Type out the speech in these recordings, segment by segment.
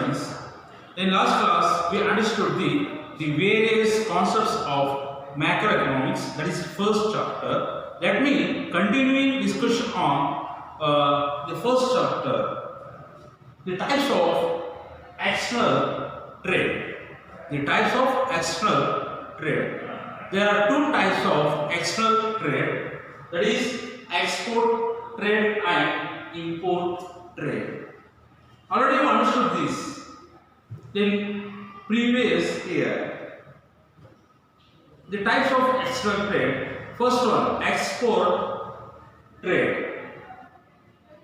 students, in last class we understood the various concepts of macroeconomics, that is first chapter. Let me continuing discussion on the first chapter, the types of external trade. The types of external trade. There are two types of external trade, that is export trade and import trade. Already you understood this in previous year. The types of external trade. First one, export trade.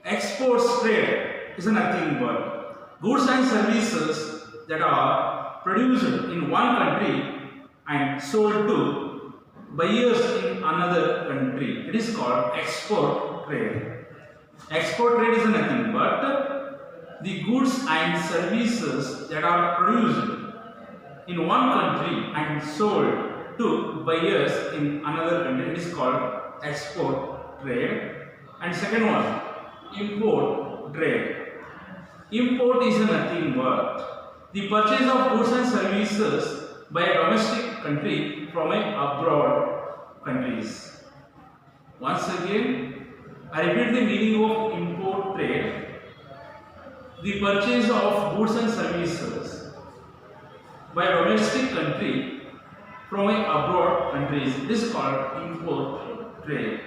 Exports trade is nothing but goods and services that are produced in one country and sold to buyers in another country. It is called export trade. Export trade is nothing but the goods and services that are produced in one country and sold to buyers in another country. It is called export trade. And second one, import trade. Import is nothing but the purchase of goods and services by a domestic country from a abroad countries. Once again, I repeat the meaning of import trade. The purchase of goods and services by a domestic country from a abroad countries. This is called import trade.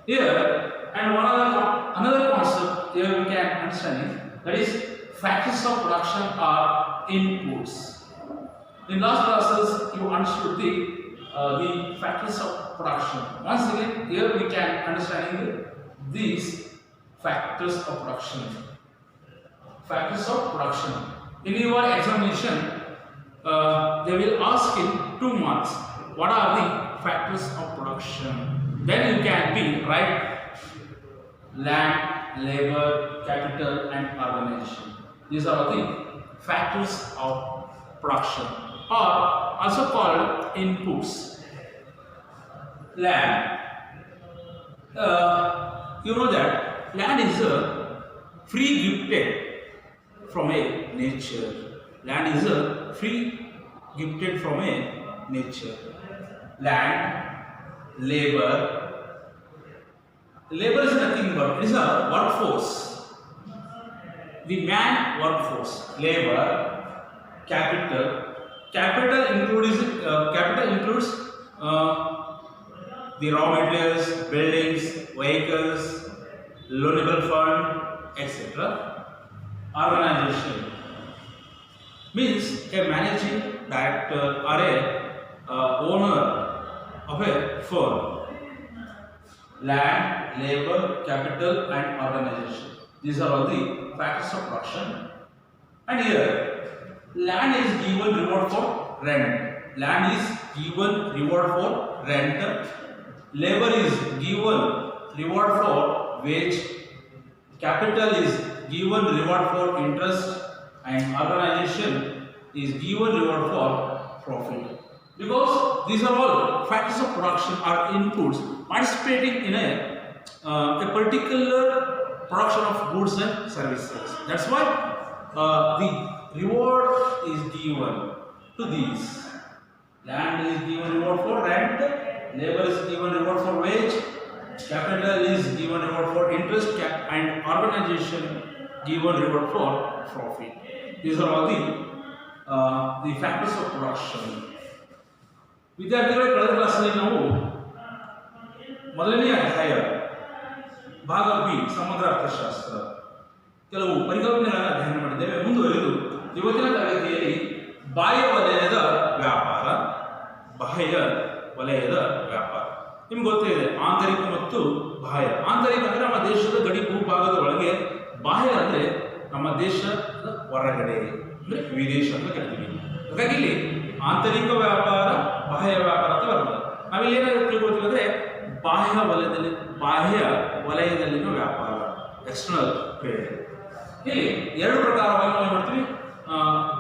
Here, and another concept here we can understand, that is factors of production are inputs. In last classes you understood the factors of production. Once again here we can understand these factors of production. Factors of production. In your examination they will ask in 2 marks what are the factors of production. Then you can be write land, labor, capital and organization. These are the factors of production, or also called inputs. Land. You know that land is a free gifted from a nature. Land is a free gifted from a nature. Land, labor. Labor is nothing but it is a workforce. The man workforce. Labor, capital. Capital includes the raw materials, buildings, vehicles, loanable fund, etc. Organization means a managing director or a owner of a firm. Land, labor, capital and organization. These are all the factors of production. And here, land is given reward for rent. Land is given reward for rent. Labor is given reward for wage. Capital is given reward for interest. And organization is given reward for profit. Because these are all factors of production are inputs participating in a particular production of goods and services. That's why the reward is given to these. Land is given reward for rent, labor is given reward for wage, capital is given reward for interest, and organization given reward for profit. These are all the factors of production. ವಿದ್ಯಾರ್ಥಿಗಳ ಕಳೆದ ಕ್ಲಾಸ್ನಲ್ಲಿ ನಾವು ಮೊದಲನೇ ಅಧ್ಯಾಯ ಭಾಗ B ಸಮಗ್ರ ಅರ್ಥಶಾಸ್ತ್ರ ಕೆಲವು ಪರಿಕಲ್ಪನೆಗಳನ್ನು ಅಧ್ಯಯನ ಮಾಡಿದ್ದೇವೆ. ಮುಂದುವರೆದು ಇವತ್ತಿನ ತರಗತಿಯಲ್ಲಿ ಬಾಹ್ಯ ವಲಯದ ವ್ಯಾಪಾರ. ಬಾಹ್ಯ ವಲಯದ ವ್ಯಾಪಾರ ನಿಮ್ಗೆ ಗೊತ್ತೇ ಇದೆ, ಆಂತರಿಕ ಮತ್ತು ಬಾಹ್ಯ. ಆಂತರಿಕ ಅಂದರೆ ನಮ್ಮ ದೇಶದ ಗಡಿ ಭೂಭಾಗದ ಒಳಗೆ, ಬಾಹ್ಯ ಅಂದರೆ ನಮ್ಮ ದೇಶದ ಹೊರಗಡೆ ಅಂದರೆ ವಿದೇಶ ಅಂತ ಕರಿತೀವಿ. ಹಾಗಾಗಿ ಇಲ್ಲಿ ಆಂತರಿಕ ವ್ಯಾಪಾರ, ಬಾಹ್ಯ ವ್ಯಾಪಾರ ಅಂತ ಬರ್ತದೆ. ನಾವಿಲ್ಲಿ ಏನಾದ್ರು ತಿಳ್ಕೊಳ್ತೀವಿ ಅಂದರೆ ಬಾಹ್ಯ ವಲಯದಲ್ಲಿನ ವ್ಯಾಪಾರ, ಎಕ್ಸ್ಟರ್ನಲ್ ಟ್ರೇಡ್. ಇಲ್ಲಿ ಎರಡು ಪ್ರಕಾರವಾಗಿ ನಾವು ಮಾಡ್ತೀವಿ,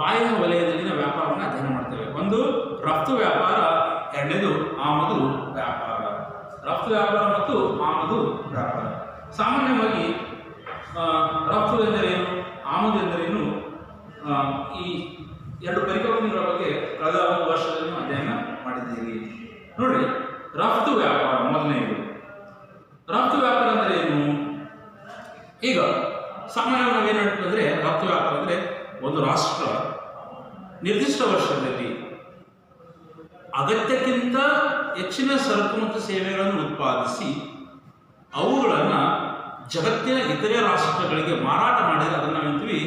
ಬಾಹ್ಯ ವಲಯದಲ್ಲಿನ ವ್ಯಾಪಾರವನ್ನು ಅಧ್ಯಯನ ಮಾಡ್ತೇವೆ. ಒಂದು ರಫ್ತು ವ್ಯಾಪಾರ, ಎರಡನೇದು ಆಮದು ವ್ಯಾಪಾರ. ರಫ್ತು ವ್ಯಾಪಾರ ಮತ್ತು ಆಮದು ವ್ಯಾಪಾರ. ಸಾಮಾನ್ಯವಾಗಿ ರಫ್ತು ಎಂದರೇನು, ಆಮದು ಎಂದರೇನು ಈ ಎರಡು ಪರಿಕಲ್ಪನೆಗಳ ಬಗ್ಗೆ ಕಳೆದ ಒಂದು ವರ್ಷದಲ್ಲಿ ಅಧ್ಯಯನ ಮಾಡಿದ್ದೀರಿ. ನೋಡಿ, ರಫ್ತು ವ್ಯಾಪಾರ ಮೊದಲನೆಯದು. ರಫ್ತು ವ್ಯಾಪಾರ ಅಂದರೆ ಏನು? ಈಗ ಸಾಮಾನ್ಯವಾಗಿ ನಾವೇನು ಹೇಳ್ತೀವಿ ರಫ್ತು ವ್ಯಾಪಾರ ಅಂದರೆ ಒಂದು ರಾಷ್ಟ್ರ ನಿರ್ದಿಷ್ಟ ವರ್ಷದಲ್ಲಿ ಅಗತ್ಯಕ್ಕಿಂತ ಹೆಚ್ಚಿನ ಸರಕು ಮತ್ತು ಸೇವೆಗಳನ್ನು ಉತ್ಪಾದಿಸಿ ಅವುಗಳನ್ನು ಜಗತ್ತಿನ ಇತರೆ ರಾಷ್ಟ್ರಗಳಿಗೆ ಮಾರಾಟ ಮಾಡಿದರೆ ಅದನ್ನು ನಾವೇಂತೀವಿ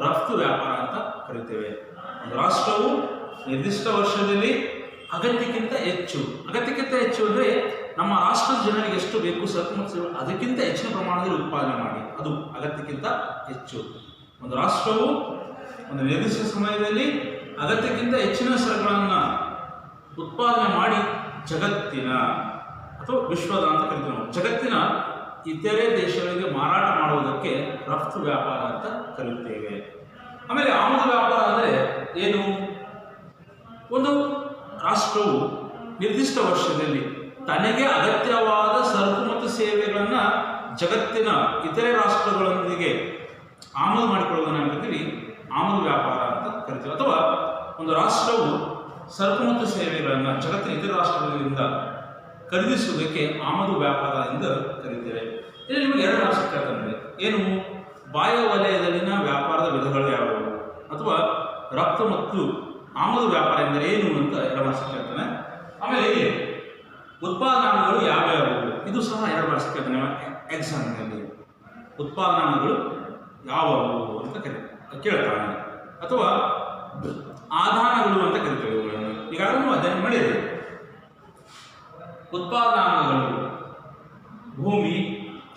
ರಫ್ತು ವ್ಯಾಪಾರ ಅಂತ ಕರಿತೇವೆ. ಒಂದು ರಾಷ್ಟ್ರವು ನಿರ್ದಿಷ್ಟ ವರ್ಷದಲ್ಲಿ ಅಗತ್ಯಕ್ಕಿಂತ ಹೆಚ್ಚು ಅಂದರೆ ನಮ್ಮ ರಾಷ್ಟ್ರದ ಜನರಿಗೆ ಎಷ್ಟು ಬೇಕು ಸರಕು ಮತ್ತು ಸೇವೆ ಅದಕ್ಕಿಂತ ಹೆಚ್ಚಿನ ಪ್ರಮಾಣದಲ್ಲಿ ಉತ್ಪಾದನೆ ಮಾಡಿ, ಅದು ಅಗತ್ಯಕ್ಕಿಂತ ಹೆಚ್ಚು. ಒಂದು ರಾಷ್ಟ್ರವು ಒಂದು ನಿರ್ದಿಷ್ಟ ಸಮಯದಲ್ಲಿ ಅಗತ್ಯಕ್ಕಿಂತ ಹೆಚ್ಚಿನ ಸರಕುಗಳನ್ನು ಉತ್ಪಾದನೆ ಮಾಡಿ ಜಗತ್ತಿನ ಅಥವಾ ವಿಶ್ವದ ಅಂತ ಕರಿತೀವಿ ನಾವು, ಜಗತ್ತಿನ ಇತರೆ ದೇಶಗಳಿಗೆ ಮಾರಾಟ ಮಾಡುವುದಕ್ಕೆ ರಫ್ತು ವ್ಯಾಪಾರ ಅಂತ ಕರೆಯುತ್ತೇವೆ. ಆಮೇಲೆ ಆಮದು ವ್ಯಾಪಾರ ಅಂದರೆ ಏನು? ಒಂದು ರಾಷ್ಟ್ರವು ನಿರ್ದಿಷ್ಟ ವರ್ಷದಲ್ಲಿ ತನಗೆ ಅಗತ್ಯವಾದ ಸರಕು ಮತ್ತು ಸೇವೆಗಳನ್ನು ಜಗತ್ತಿನ ಇತರೆ ರಾಷ್ಟ್ರಗಳೊಂದಿಗೆ ಆಮದು ಮಾಡಿಕೊಳ್ಳೋದನ್ನು ನಾವು ಕರಿತೀವಿ ಆಮದು ವ್ಯಾಪಾರ ಅಂತ ಕರಿತೀವಿ. ಅಥವಾ ಒಂದು ರಾಷ್ಟ್ರವು ಸರಕು ಮತ್ತು ಸೇವೆಗಳನ್ನು ಜಗತ್ತಿನ ಇತರ ರಾಷ್ಟ್ರಗಳಿಂದ ಖರೀದಿಸುವುದಕ್ಕೆ ಆಮದು ವ್ಯಾಪಾರ ಎಂದು ಕರೀತೇವೆ. ಇಲ್ಲಿ ನಿಮಗೆ ಎರಡು ಮಾರ್ಕ್ಸ್ ಕೇಳ್ತಾರೆ. ಏನು? ಬಾಹ್ಯ ವಲಯದಲ್ಲಿನ ವ್ಯಾಪಾರದ ವಿಧಗಳು ಯಾವುವು, ಅಥವಾ ರಫ್ತು ಮತ್ತು ಆಮದು ವ್ಯಾಪಾರ ಎಂದರೆ ಏನು ಅಂತ ಎರಡು ಮಾರ್ಕ್ಸ್ ಕೇಳ್ತಾನೆ. ಆಮೇಲೆ ಇಲ್ಲಿ ಉತ್ಪಾದನಾಂಗಗಳು ಯಾವ್ಯಾವು, ಇದು ಸಹ ಎರಡು ಮಾರ್ಕ್ಸ್ ಕೇಳ್ತಾನೆ ಎಕ್ಸಾಮ್ನಲ್ಲಿ. ಉತ್ಪಾದನಾಂಗಗಳು ಯಾವುವು ಅಂತ ಕೇಳ್ತಾನೆ. ಅಥವಾ ಆಧಾರಗಳು ಅಂತ ಕರಿತೇವೆ ಇವುಗಳನ್ನು. ಈಗಾಗಲೂ ಅಧ್ಯಯನ ಮಾಡಿದೆ. ಉತ್ಪಾದನಾಂಗಗಳು ಭೂಮಿ,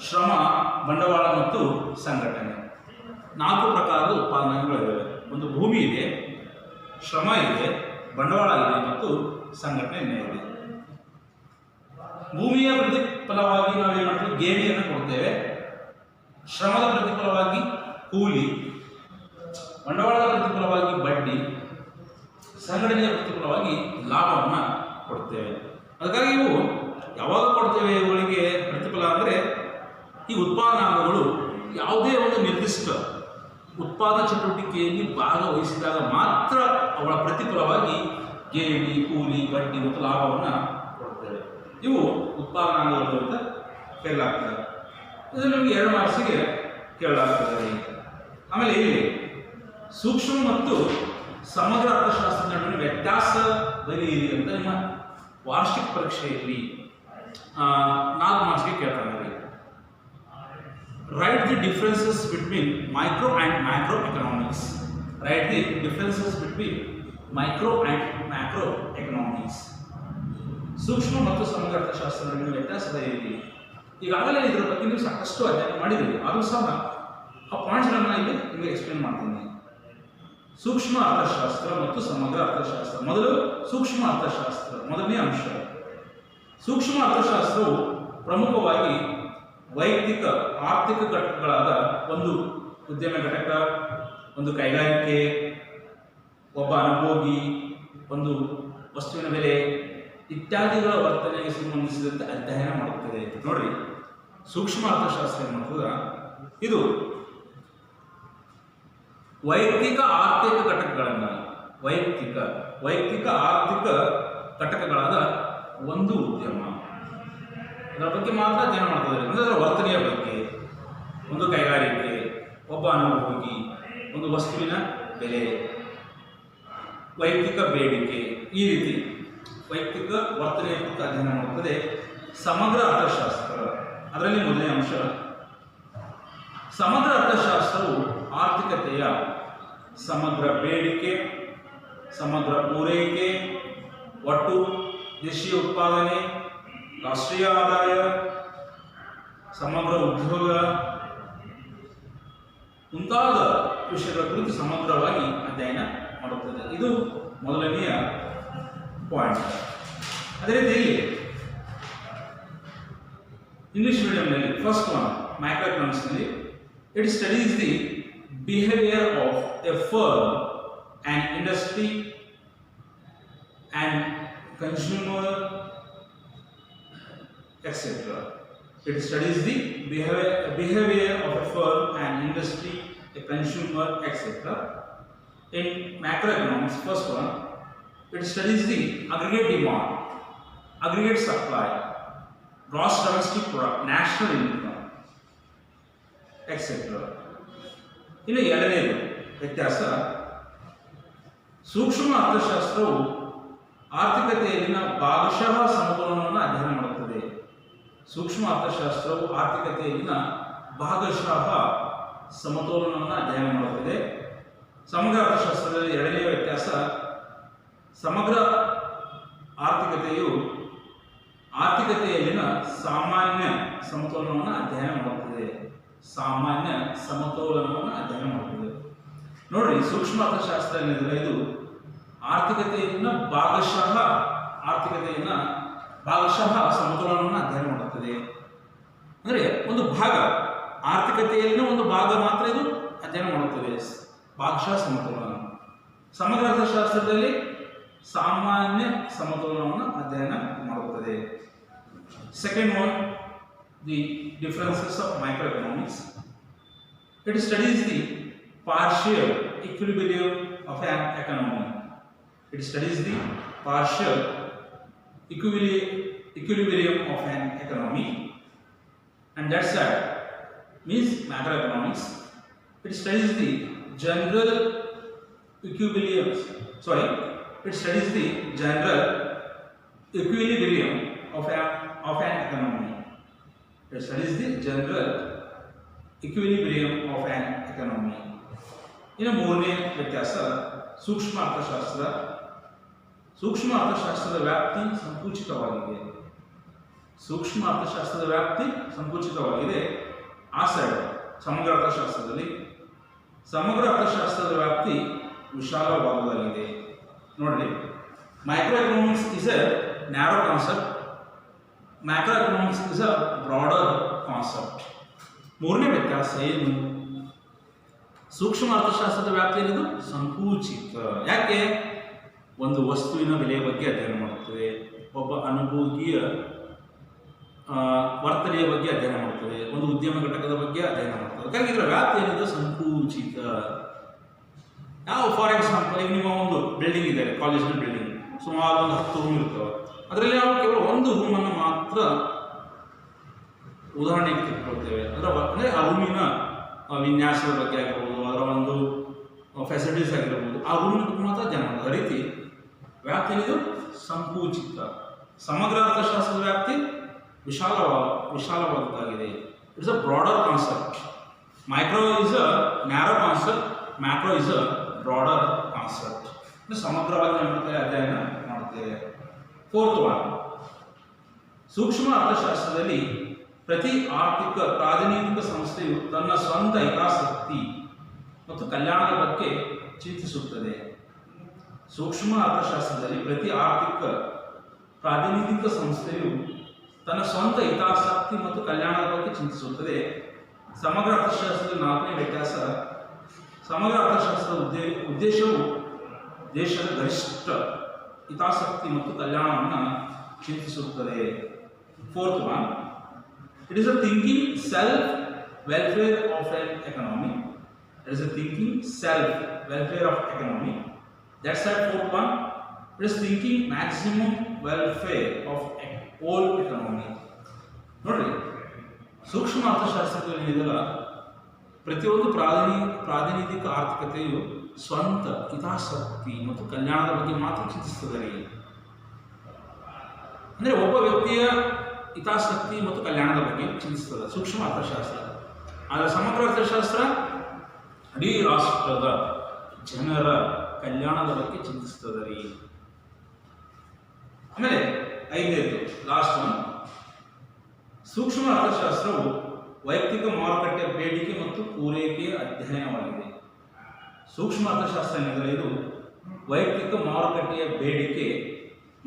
ಶ್ರಮ, ಬಂಡವಾಳ ಮತ್ತು ಸಂಘಟನೆ. 4 ಪ್ರಕಾರದ ಉತ್ಪಾದನಾಂಗಗಳಿವೆ. ಒಂದು ಭೂಮಿ ಇದೆ, ಶ್ರಮ ಇದೆ, ಬಂಡವಾಳ ಇದೆ ಮತ್ತು ಸಂಘಟನೆ ಇದೆ. ಭೂಮಿಯ ಪ್ರತಿಫಲವಾಗಿ ನಾವೇನು ಮಾಡ್ತೀವಿ? ಗೇಣಿಯನ್ನು ಕೊಡ್ತೇವೆ. ಶ್ರಮದ ಪ್ರತಿಫಲವಾಗಿ ಕೂಲಿ, ಬಂಡವಾಳದ ಪ್ರತಿಫಲವಾಗಿ ಬಡ್ಡಿ, ಸಂಘಟನೆಯ ಪ್ರತಿಫಲವಾಗಿ ಲಾಭವನ್ನು ಕೊಡ್ತೇವೆ. ಅದಕ್ಕಾಗಿ ಇವು ಯಾವಾಗ ಕೊಡ್ತೇವೆ ಇವುಗಳಿಗೆ ಪ್ರತಿಫಲ ಅಂದರೆ, ಈ ಉತ್ಪಾದನಾಂಗಗಳು ಯಾವುದೇ ಒಂದು ನಿರ್ದಿಷ್ಟ ಉತ್ಪಾದನಾ ಚಟುವಟಿಕೆಯಲ್ಲಿ ಭಾಗವಹಿಸಿದಾಗ ಮಾತ್ರ ಅವಳ ಪ್ರತಿಫಲವಾಗಿ ಗೇಣಿ, ಕೂಲಿ, ಬಡ್ಡಿ ಮತ್ತು ಲಾಭವನ್ನು ಕೊಡ್ತೇವೆ. ಇವು ಉತ್ಪಾದನಾಂಗಗಳು ಅಂತ ಕೇಳಲಾಗ್ತದೆ. ಇದು ನಿಮಗೆ 2 ಮಾರ್ಕ್ಸಿಗೆ ಕೇಳಲಾಗ್ತದೆ. ಆಮೇಲೆ ಇಲ್ಲಿ ಸೂಕ್ಷ್ಮ ಮತ್ತು ಸಮಗ್ರ ಅರ್ಥಶಾಸ್ತ್ರದ ನಡುವಿನ ವ್ಯತ್ಯಾಸ ಬರೆಯಿರಿ ಅಂತ ನಿಮ್ಮ ವಾರ್ಷಿಕ ಪರೀಕ್ಷೆಯಲ್ಲಿ 4 ಮಾರ್ಕ್ಸ್ಗೆ ಕೇಳ್ತಾರೆ. Write the differences between micro and macro economics. Write the differences between micro and macro economics. ಸೂಕ್ಷ್ಮ ಮತ್ತು ಸಮಗ್ರ ಅರ್ಥಶಾಸ್ತ್ರದ ನಡುವಿನ ವ್ಯತ್ಯಾಸದ ಏನಿದೆ? ಈಗಾಗಲೇ ಇದರ ಬಗ್ಗೆ ನೀವು ಸಾಕಷ್ಟು ಅಧ್ಯಯನ ಮಾಡಿದ್ದೀರಿ, ಆದರೂ ಸಹ ಆ ಪಾಯಿಂಟ್ಸ್ಗಳನ್ನು ಇಲ್ಲಿ ನಿಮಗೆ ಎಕ್ಸ್ಪ್ಲೇನ್ ಮಾಡ್ತೀನಿ. ಸೂಕ್ಷ್ಮ ಅರ್ಥಶಾಸ್ತ್ರ ಮತ್ತು ಸಮಗ್ರ ಅರ್ಥಶಾಸ್ತ್ರ. ಮೊದಲು ಸೂಕ್ಷ್ಮ ಅರ್ಥಶಾಸ್ತ್ರ, ಮೊದಲನೇ ಅಂಶ. ಸೂಕ್ಷ್ಮ ಅರ್ಥಶಾಸ್ತ್ರವು ಪ್ರಮುಖವಾಗಿ ವೈಯಕ್ತಿಕ ಆರ್ಥಿಕ ಘಟಕಗಳಾದ ಒಂದು ಉದ್ಯಮ ಘಟಕ, ಒಂದು ಕೈಗಾರಿಕೆ, ಒಬ್ಬ ಅನುಭೋಗಿ, ಒಂದು ವಸ್ತುವಿನ ಬೆಲೆ ಇತ್ಯಾದಿಗಳ ವರ್ತನೆಗೆ ಸಂಬಂಧಿಸಿದಂತೆ ಅಧ್ಯಯನ ಮಾಡುತ್ತದೆ. ನೋಡ್ರಿ, ಸೂಕ್ಷ್ಮ ಅರ್ಥಶಾಸ್ತ್ರ ಏನು ಮಾಡ್ತದ? ಇದು ವೈಯಕ್ತಿಕ ಆರ್ಥಿಕ ಘಟಕಗಳನ್ನು ವೈಯಕ್ತಿಕ ಆರ್ಥಿಕ ಘಟಕಗಳಾದ ಒಂದು ಉದ್ಯಮ, ಅದರ ಬಗ್ಗೆ ಮಾತ್ರ ಅಧ್ಯಯನ ಮಾಡ್ತದೆ. ಅಂದರೆ ಅದರ ವರ್ತನೆಯ ಬಗ್ಗೆ, ಒಂದು ಕೈಗಾರಿಕೆ, ಒಬ್ಬ ಅನುಭೋಗಿ, ಒಂದು ವಸ್ತುವಿನ ಬೆಲೆ, ವೈಯಕ್ತಿಕ ಬೇಡಿಕೆ, ಈ ರೀತಿ ವೈಯಕ್ತಿಕ ವರ್ತನೆಯ ಬಗ್ಗೆ ಅಧ್ಯಯನ ಮಾಡುತ್ತದೆ ಸಮಗ್ರ ಅರ್ಥಶಾಸ್ತ್ರ. ಅದರಲ್ಲಿ ಮೊದಲನೇ ಅಂಶ, ಸಮಗ್ರ ಅರ್ಥಶಾಸ್ತ್ರವು ಆರ್ಥಿಕತೆಯ ಸಮಗ್ರ ಬೇಡಿಕೆ, ಸಮಗ್ರ ಪೂರೈಕೆ, ಒಟ್ಟು ದೇಶೀಯ ಉತ್ಪಾದನೆ, ರಾಷ್ಟ್ರೀಯ ಆದಾಯ, ಸಮಗ್ರ ಉದ್ಯೋಗ ಮುಂತಾದ ವಿಷಯಗಳ ಕುರಿತು ಸಮಗ್ರವಾಗಿ ಅಧ್ಯಯನ ಮಾಡುತ್ತದೆ. ಇದು ಮೊದಲನೆಯ ಪಾಯಿಂಟ್. ಅದೇ ರೀತಿ ಇಂಗ್ಲಿಷ್ ಮೀಡಿಯಂನಲ್ಲಿ ಫಸ್ಟ್ ಒನ್ ಮೈಕ್ರೋ ಎಕನಾಮಿಕ್ಸ್ನಲ್ಲಿ it studies the behaviour of a firm and industry and consumer etc. It studies the behavior of a firm, an industry, a consumer, etc. In macroeconomics, first one, it studies the aggregate demand, aggregate supply, gross domestic product, national income, etc. ಇನ್ನು ಎರಡನೇದು ವ್ಯತ್ಯಾಸ, ಸೂಕ್ಷ್ಮ ಅರ್ಥಶಾಸ್ತ್ರವು ಆರ್ಥಿಕತೆಯಲ್ಲಿನ ಭಾಗಶಃ ಸಮತೋಲನವನ್ನು ಅಧ್ಯಯನ ಮಾಡುತ್ತದೆ. ಸೂಕ್ಷ್ಮ ಅರ್ಥಶಾಸ್ತ್ರವು ಆರ್ಥಿಕತೆಯಲ್ಲಿನ ಭಾಗಶಃ ಸಮತೋಲನವನ್ನು ಅಧ್ಯಯನ ಮಾಡುತ್ತದೆ. ಸಮಗ್ರ ಅರ್ಥಶಾಸ್ತ್ರದಲ್ಲಿ ಎರಡನೆಯ ವ್ಯತ್ಯಾಸ, ಸಮಗ್ರ ಆರ್ಥಿಕತೆಯು ಆರ್ಥಿಕತೆಯಲ್ಲಿನ ಸಾಮಾನ್ಯ ಸಮತೋಲನವನ್ನು ಅಧ್ಯಯನ ಮಾಡುತ್ತದೆ. ಸಾಮಾನ್ಯ ಸಮತೋಲನವನ್ನು ಅಧ್ಯಯನ ಮಾಡುತ್ತದೆ. ನೋಡ್ರಿ, ಸೂಕ್ಷ್ಮ ಅರ್ಥಶಾಸ್ತ್ರ ಏನಿದೆ ಇದು ಆರ್ಥಿಕತೆಯಲ್ಲಿನ ಭಾಗಶಃ ಸಮತೋಲನವನ್ನು ಅಧ್ಯಯನ ಮಾಡುತ್ತದೆ. ಅಂದರೆ ಒಂದು ಭಾಗ, ಆರ್ಥಿಕತೆಯಲ್ಲಿನ ಒಂದು ಭಾಗ ಮಾತ್ರ ಇದು ಅಧ್ಯಯನ ಮಾಡುತ್ತದೆ, ಭಾಗಶಃ ಸಮತೋಲನ. ಸಮಗ್ರ ಅರ್ಥಶಾಸ್ತ್ರದಲ್ಲಿ ಸಾಮಾನ್ಯ ಸಮತೋಲನವನ್ನು ಅಧ್ಯಯನ ಮಾಡುತ್ತದೆ. Second one, the differences of microeconomics. It studies the partial equilibrium of an economy. It studies the partial equilibrium of an economy, and that's that means macroeconomics. It studies the general equilibrium. It studies the general equilibrium of an economy. It studies the general equilibrium of an economy. ಇನ್ನು ಮೂರನೇ ವ್ಯತ್ಯಾಸ, ಸೂಕ್ಷ್ಮ ಅರ್ಥಶಾಸ್ತ್ರ. ಸೂಕ್ಷ್ಮ ಅರ್ಥಶಾಸ್ತ್ರದ ವ್ಯಾಪ್ತಿ ಸಂಕುಚಿತವಾಗಿದೆ. ಸೂಕ್ಷ್ಮ ಅರ್ಥಶಾಸ್ತ್ರದ ವ್ಯಾಪ್ತಿ ಸಂಕುಚಿತವಾಗಿದೆ. ಆ ಸೈಡ್ ಸಮಗ್ರ ಅರ್ಥಶಾಸ್ತ್ರದಲ್ಲಿ ಸಮಗ್ರ ಅರ್ಥಶಾಸ್ತ್ರದ ವ್ಯಾಪ್ತಿ ವಿಶಾಲವಾದುದಾಗಿದೆ. ನೋಡ್ರಿ, micro economics is A narrow concept, macro economics is a broader concept. ಮೂರನೇ ವ್ಯತ್ಯಾಸ ಏನು? ಸೂಕ್ಷ್ಮ ಅರ್ಥಶಾಸ್ತ್ರದ ವ್ಯಾಪ್ತಿ ಏನಿದು ಸಂಕುಚಿತ. ಯಾಕೆ? ಒಂದು ವಸ್ತುವಿನ ಬೆಲೆಯ ಬಗ್ಗೆ ಅಧ್ಯಯನ ಮಾಡುತ್ತದೆ, ಒಬ್ಬ ಅನುಭೋಗಿಯ ವರ್ತನೆಯ ಬಗ್ಗೆ ಅಧ್ಯಯನ ಮಾಡುತ್ತದೆ, ಒಂದು ಉದ್ಯಮ ಘಟಕದ ಬಗ್ಗೆ ಅಧ್ಯಯನ ಮಾಡುತ್ತದೆ. ಹಾಗಾಗಿ ಇದರ ವ್ಯಾಪ್ತಿ ಏನಿದೆ ಸಂಕುಚಿತ. ಯಾವ ಫಾರ್ ಎಕ್ಸಾಂಪಲ್, ಈಗ ನಿಮ್ಮ ಒಂದು ಬಿಲ್ಡಿಂಗ್ ಇದೆ, ಕಾಲೇಜಿನ ಬಿಲ್ಡಿಂಗ್, ಸುಮಾರು ಒಂದು 10 ರೂಮ್ ಇರ್ತವೆ. ಅದರಲ್ಲಿ ನಾವು ಕೇವಲ ಒಂದು ರೂಮನ್ನು ಮಾತ್ರ ಉದಾಹರಣೆಗೆ ತೆಗೆದುಕೊಳ್ತೇವೆ. ಅಂದರೆ ಆ ರೂಮಿನ ವಿನ್ಯಾಸದ ಬಗ್ಗೆ ಆಗಿರ್ಬೋದು, ಅದರ ಒಂದು ಫೆಸಿಲಿಟೀಸ್ ಆಗಿರ್ಬೋದು, ಆ ರೂಮಿನ ಬಗ್ಗೆ ಮಾತ್ರ ಅಧ್ಯಯನ ಮಾಡೋದು. ಅದೇ ರೀತಿ ವ್ಯಾಪ್ತಿ ಏನಿದು ಸಂಕುಚಿತ. ಸಮಗ್ರ ಅರ್ಥಶಾಸ್ತ್ರದ ವ್ಯಾಪ್ತಿ ವಿಶಾಲವಾದದ್ದಾಗಿದೆ. It's a broader concept. Micro is a narrow concept, macro is a broader concept. ಸಮಗ್ರವಾಗಿ ನಾವು ಅಧ್ಯಯನ ಮಾಡುತ್ತೇವೆ. ಫೋರ್ತ್ ಒನ್, ಸೂಕ್ಷ್ಮ ಅರ್ಥಶಾಸ್ತ್ರದಲ್ಲಿ ಪ್ರತಿ ಆರ್ಥಿಕ ಪ್ರಾತಿನಿಧಿಕ ಸಂಸ್ಥೆಯು ತನ್ನ ಸ್ವಂತ ಹಿತಾಸಕ್ತಿ ಮತ್ತು ಕಲ್ಯಾಣದ ಬಗ್ಗೆ ಚಿಂತಿಸುತ್ತದೆ. ಸೂಕ್ಷ್ಮ ಅರ್ಥಶಾಸ್ತ್ರದಲ್ಲಿ ಪ್ರತಿ ಆರ್ಥಿಕ ಪ್ರಾತಿನಿಧಿಕ ಸಂಸ್ಥೆಯು ತನ್ನ ಸ್ವಂತ ಹಿತಾಸಕ್ತಿ ಮತ್ತು ಕಲ್ಯಾಣದ ಬಗ್ಗೆ ಚಿಂತಿಸುತ್ತದೆ. ಸಮಗ್ರ ಅರ್ಥಶಾಸ್ತ್ರದ ನಾಲ್ಕನೇ ವ್ಯತ್ಯಾಸ, ಸಮಗ್ರ ಅರ್ಥಶಾಸ್ತ್ರದ ಉದ್ದೇಶವು ದೇಶದ ಗರಿಷ್ಠ ಹಿತಾಸಕ್ತಿ ಮತ್ತು ಕಲ್ಯಾಣವನ್ನು ಚಿಂತಿಸುತ್ತದೆ. Fourth one, it is a thinking self-welfare of an economy. It is a thinking self-welfare of economy. That's the fourth one. It is thinking maximum welfare of whole economy. ನೋಡ್ರಿ, ಸೂಕ್ಷ್ಮ ಅರ್ಥಶಾಸ್ತ್ರದಲ್ಲಿ ಏನಿದೆಯಲ್ಲ, ಪ್ರತಿಯೊಂದು ಪ್ರಾತಿನಿಧಿಕ ಆರ್ಥಿಕತೆಯು ಸ್ವಂತ ಹಿತಾಸಕ್ತಿ ಮತ್ತು ಕಲ್ಯಾಣದ ಬಗ್ಗೆ ಮಾತ್ರ ಚಿಂತಿಸುತ್ತದೆ. ಅಂದರೆ ಒಬ್ಬ ವ್ಯಕ್ತಿಯ ಹಿತಾಸಕ್ತಿ ಮತ್ತು ಕಲ್ಯಾಣದ ಬಗ್ಗೆ ಚಿಂತಿಸ್ತದೆ ಸೂಕ್ಷ್ಮ ಅರ್ಥಶಾಸ್ತ್ರ. ಆದರೆ ಸಮಗ್ರ ಅರ್ಥಶಾಸ್ತ್ರ ಇಡೀ ರಾಷ್ಟ್ರದ ಜನರ ಕಲ್ಯಾಣದ ಬಗ್ಗೆ ಚಿಂತಿಸ್ತದೆ ರೀ. ಆಮೇಲೆ ಐದನೇದು ಲಾಸ್ಟ್ ಒನ್, ಸೂಕ್ಷ್ಮ ಅರ್ಥಶಾಸ್ತ್ರವು ವೈಯಕ್ತಿಕ ಮಾರುಕಟ್ಟೆ ಬೇಡಿಕೆ ಮತ್ತು ಪೂರೈಕೆಯ ಅಧ್ಯಯನವಾಗಿದೆ. ಸೂಕ್ಷ್ಮ ಅರ್ಥಶಾಸ್ತ್ರ ಏನಿದೆ ಇದು ವೈಯಕ್ತಿಕ ಮಾರುಕಟ್ಟೆಯ ಬೇಡಿಕೆ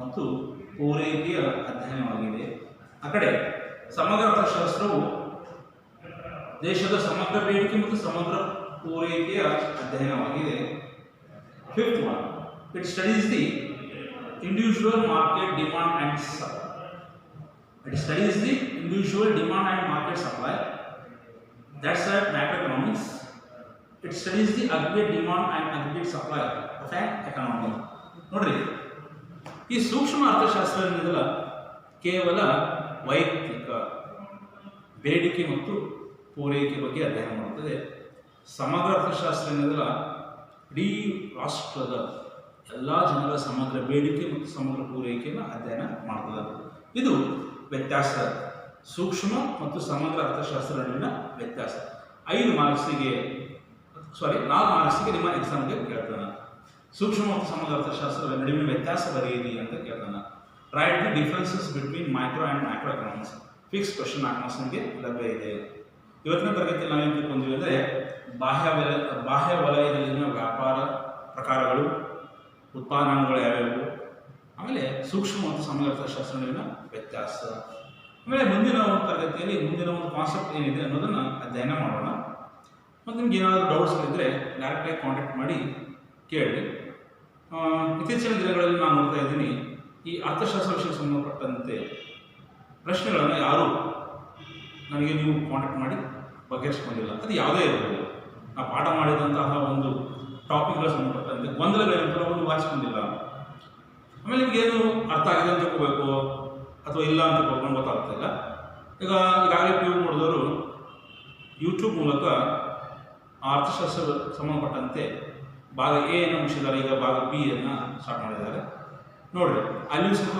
ಮತ್ತು ಪೂರೈಕೆಯ ಅಧ್ಯಯನವಾಗಿದೆ. ಆ ಕಡೆ ಸಮಗ್ರ ಅರ್ಥಶಾಸ್ತ್ರವು ದೇಶದ ಸಮಗ್ರ ಬೇಡಿಕೆ ಮತ್ತು ಸಮಗ್ರ ಪೂರೈಕೆಯ ಅಧ್ಯಯನವಾಗಿದೆ. Fifth one, it studies the individual market demand and supply. It studies the individual demand and market supply. That's macroeconomics. It studies the aggregate demand and aggregate supply of an economy. ನೋಡ್ರಿ, ಈ ಸೂಕ್ಷ್ಮ ಅರ್ಥಶಾಸ್ತ್ರ ಏನಿದೆಯಲ್ಲ ಕೇವಲ ವೈಯಕ್ತಿಕ ಬೇಡಿಕೆ ಮತ್ತು ಪೂರೈಕೆ ಬಗ್ಗೆ ಅಧ್ಯಯನ ಮಾಡುತ್ತದೆ. ಸಮಗ್ರ ಅರ್ಥಶಾಸ್ತ್ರ ಏನಿದೆಯಲ್ಲ ಇಡೀ ರಾಷ್ಟ್ರದ ಎಲ್ಲ ಜನರ ಸಮಗ್ರ ಬೇಡಿಕೆ ಮತ್ತು ಸಮಗ್ರ ಪೂರೈಕೆಯನ್ನು ಅಧ್ಯಯನ ಮಾಡ್ತದೆ. ಇದು ವ್ಯತ್ಯಾಸ, ಸೂಕ್ಷ್ಮ ಮತ್ತು ಸಮಗ್ರ ಅರ್ಥಶಾಸ್ತ್ರ ನಡುವಿನ ವ್ಯತ್ಯಾಸ. 4 ಮಾರ್ಕ್ಸಿಗೆ ನಿಮ್ಮ ಎಕ್ಸಾಮ್ಗೆ ಕೇಳ್ತಾನೆ. ಸೂಕ್ಷ್ಮ ಮತ್ತು ಸಮಗ್ರ ಅರ್ಥಶಾಸ್ತ್ರದ ನಡುವಿನ ವ್ಯತ್ಯಾಸ ಬರೆಯಿರಿ ಅಂತ ಕೇಳ್ತಾನೆ. Right the differences between micro and macro economics. Fix question 4 marks ನಮಗೆ ಲಭ್ಯ ಇದೆ. ಇವತ್ತಿನ ತರಗತಿಯಲ್ಲಿ ನಾವೇನು ತಿಳ್ಕೊಂಡ್ವಿ ಅಂದರೆ ಬಾಹ್ಯ ವಲಯದಲ್ಲಿನ ವ್ಯಾಪಾರ ಪ್ರಕಾರಗಳು, ಉತ್ಪಾದನೆಗಳು ಯಾವ್ಯಾವು, ಆಮೇಲೆ ಸೂಕ್ಷ್ಮ ಮತ್ತು ಸಮಗ್ರ ಅರ್ಥಶಾಸ್ತ್ರ ನಡುವಿನ ವ್ಯತ್ಯಾಸ, ಆಮೇಲೆ ಮುಂದಿನ ಒಂದು ತರಗತಿಯಲ್ಲಿ ಮುಂದಿನ ಒಂದು ಕಾನ್ಸೆಪ್ಟ್ ಏನಿದೆ ಅನ್ನೋದನ್ನು ಅಧ್ಯಯನ ಮಾಡೋಣ. ಮತ್ತು ನಿಮ್ಗೆ ಏನಾದರೂ ಡೌಟ್ಸ್ಗಳಿದ್ದರೆ ಡೈರೆಕ್ಟಾಗಿ ಕಾಂಟ್ಯಾಕ್ಟ್ ಮಾಡಿ ಕೇಳಿ. ಇತ್ತೀಚಿನ ದಿನಗಳಲ್ಲಿ ನಾನು ನೋಡ್ತಾ ಇದ್ದೀನಿ, ಈ ಅರ್ಥಶಾಸ್ತ್ರ ವಿಷಯಕ್ಕೆ ಸಂಬಂಧಪಟ್ಟಂತೆ ಪ್ರಶ್ನೆಗಳನ್ನು ಯಾರೂ ನನಗೆ ನೀವು ಕಾಂಟ್ಯಾಕ್ಟ್ ಮಾಡಿ ಬಗೆಹರಿಸ್ಕೊಂಡಿಲ್ಲ. ಅದು ಯಾವುದೇ ಇರಬಹುದು, ನಾವು ಪಾಠ ಮಾಡಿದಂತಹ ಒಂದು ಟಾಪಿಕ್ಗಳ ಸಂಬಂಧಪಟ್ಟಂತೆ ಗೊಂದಲಗಳೇನು ಒಂದು ವಾಚಿಸ್ಕೊಂಡಿಲ್ಲ. ಆಮೇಲೆ ನಿಮಗೇನು ಅರ್ಥ ಆಗಿದೆ ಅಂತ ತಿಳ್ಕೋಬೇಕು ಅಥವಾ ಇಲ್ಲ ಅಂತ ತಿಳ್ಕೊಂಡು ಗೊತ್ತಾಗ್ತಿಲ್ಲ. ಈಗಾಗಲೇ PU ಮಾಡಿದವರು ಯೂಟ್ಯೂಬ್ ಮೂಲಕ ಆ ಅರ್ಥಶಾಸ್ತ್ರ ಸಂಬಂಧಪಟ್ಟಂತೆ ಭಾಗ ಎ ಅನ್ನು ಮುಗಿಸಿದ್ದಾರೆ, ಈಗ ಭಾಗ B ಅನ್ನು ಸ್ಟಾರ್ಟ್ ಮಾಡಿದ್ದಾರೆ. ನೋಡಿರಿ, ಅಲ್ಲಿಯೂ ಸಹ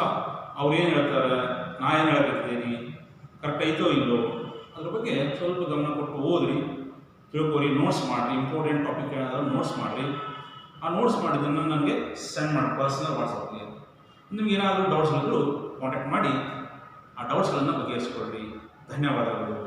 ಅವ್ರು ಏನು ಹೇಳ್ತಾರೆ, ನಾ ಏನು ಹೇಳಕತ್ತಿದ್ದೀನಿ, ಕರೆಕ್ಟ್ ಐತೋ ಇಲ್ಲೋ ಅದ್ರ ಬಗ್ಗೆ ಸ್ವಲ್ಪ ಗಮನ ಕೊಟ್ಟು ಓದ್ರಿ, ತಿಳ್ಕೊರಿ, ನೋಟ್ಸ್ ಮಾಡಿರಿ. ಇಂಪಾರ್ಟೆಂಟ್ ಟಾಪಿಕ್ ಏನಾದರೂ ನೋಟ್ಸ್ ಮಾಡಿರಿ. ಆ ನೋಟ್ಸ್ ಮಾಡಿದ್ದನ್ನು ನನಗೆ ಸೆಂಡ್ ಮಾಡಿ ಪರ್ಸನಲ್ ವಾಟ್ಸಪ್ಗೆ. ನಿಮ್ಗೆ ಏನಾದರೂ ಡೌಟ್ಸ್ ಇದ್ದರೂ ಕಾಂಟ್ಯಾಕ್ಟ್ ಮಾಡಿ ಆ ಡೌಟ್ಸ್ಗಳನ್ನು ಬಗೆಹರಿಸ್ಕೊಳ್ರಿ. ಧನ್ಯವಾದಗಳು.